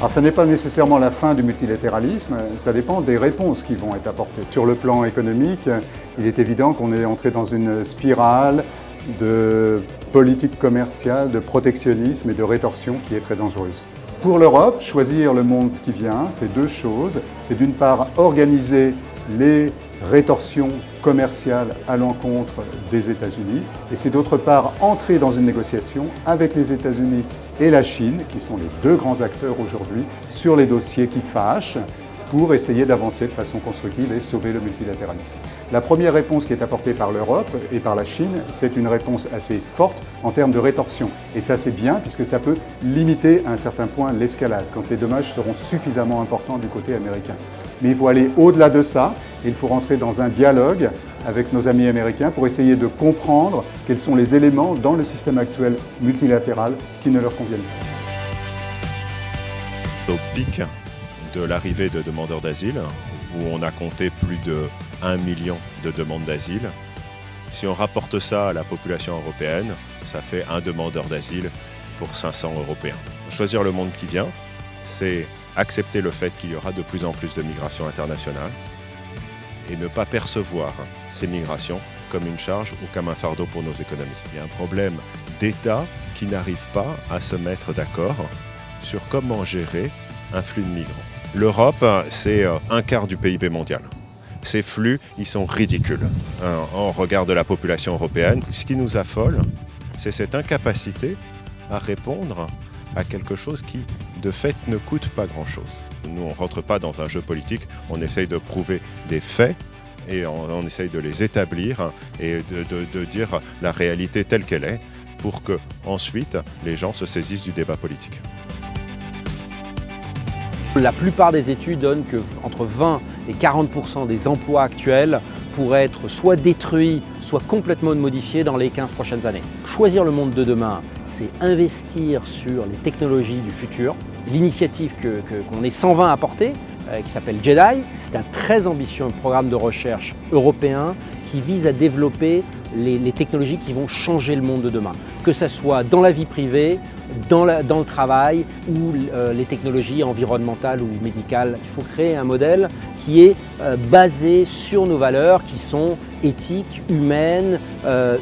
Alors ça n'est pas nécessairement la fin du multilatéralisme, ça dépend des réponses qui vont être apportées. Sur le plan économique, il est évident qu'on est entré dans une spirale de politique commerciale, de protectionnisme et de rétorsion qui est très dangereuse. Pour l'Europe, choisir le monde qui vient, c'est deux choses. C'est d'une part organiser les rétorsions commerciales à l'encontre des États-Unis et c'est d'autre part entrer dans une négociation avec les États-Unis et la Chine, qui sont les deux grands acteurs aujourd'hui, sur les dossiers qui fâchent pour essayer d'avancer de façon constructive et sauver le multilatéralisme. La première réponse qui est apportée par l'Europe et par la Chine, c'est une réponse assez forte en termes de rétorsion. Et ça c'est bien puisque ça peut limiter à un certain point l'escalade, quand les dommages seront suffisamment importants du côté américain. Mais il faut aller au-delà de ça, et il faut rentrer dans un dialogue avec nos amis américains pour essayer de comprendre quels sont les éléments dans le système actuel multilatéral qui ne leur conviennent pas. Au pic de l'arrivée de demandeurs d'asile, où on a compté plus de 1 million de demandes d'asile, si on rapporte ça à la population européenne, ça fait un demandeur d'asile pour 500 Européens. Choisir le monde qui vient, c'est accepter le fait qu'il y aura de plus en plus de migrations internationales et ne pas percevoir ces migrations comme une charge ou comme un fardeau pour nos économies. Il y a un problème d'État qui n'arrive pas à se mettre d'accord sur comment gérer un flux de migrants. L'Europe, c'est un quart du PIB mondial. Ces flux, ils sont ridicules en regard de la population européenne. Ce qui nous affole, c'est cette incapacité à répondre à quelque chose qui, de fait, ne coûte pas grand-chose. Nous, on ne rentre pas dans un jeu politique, on essaye de prouver des faits et on essaye de les établir et de dire la réalité telle qu'elle est pour que, ensuite, les gens se saisissent du débat politique. La plupart des études donnent qu'entre 20 et 40% des emplois actuels pourraient être soit détruits, soit complètement modifiés dans les 15 prochaines années. Choisir le monde de demain, c'est investir sur les technologies du futur. L'initiative qu'on est 120 à porter, qui s'appelle JEDI, c'est un très ambitieux programme de recherche européen qui vise à développer les technologies qui vont changer le monde de demain. Que ce soit dans la vie privée, dans le travail ou les technologies environnementales ou médicales. Il faut créer un modèle qui est basé sur nos valeurs qui sont éthiques, humaines,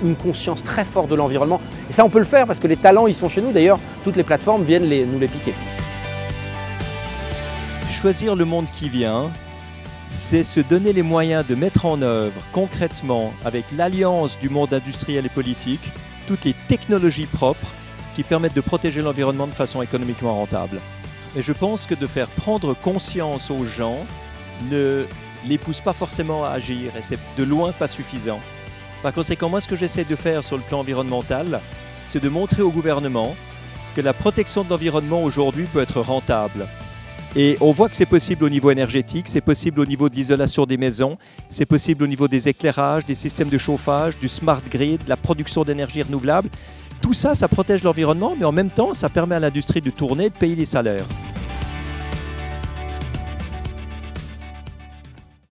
une conscience très forte de l'environnement. Et ça, on peut le faire parce que les talents, ils sont chez nous. D'ailleurs, toutes les plateformes viennent nous les piquer. Choisir le monde qui vient, c'est se donner les moyens de mettre en œuvre concrètement, avec l'alliance du monde industriel et politique, toutes les technologies propres qui permettent de protéger l'environnement de façon économiquement rentable. Et je pense que de faire prendre conscience aux gens ne les pousse pas forcément à agir et c'est de loin pas suffisant. Par conséquent, moi ce que j'essaie de faire sur le plan environnemental, c'est de montrer au gouvernement que la protection de l'environnement aujourd'hui peut être rentable. Et on voit que c'est possible au niveau énergétique, c'est possible au niveau de l'isolation des maisons, c'est possible au niveau des éclairages, des systèmes de chauffage, du smart grid, de la production d'énergie renouvelable. Tout ça, ça protège l'environnement, mais en même temps, ça permet à l'industrie de tourner et de payer des salaires.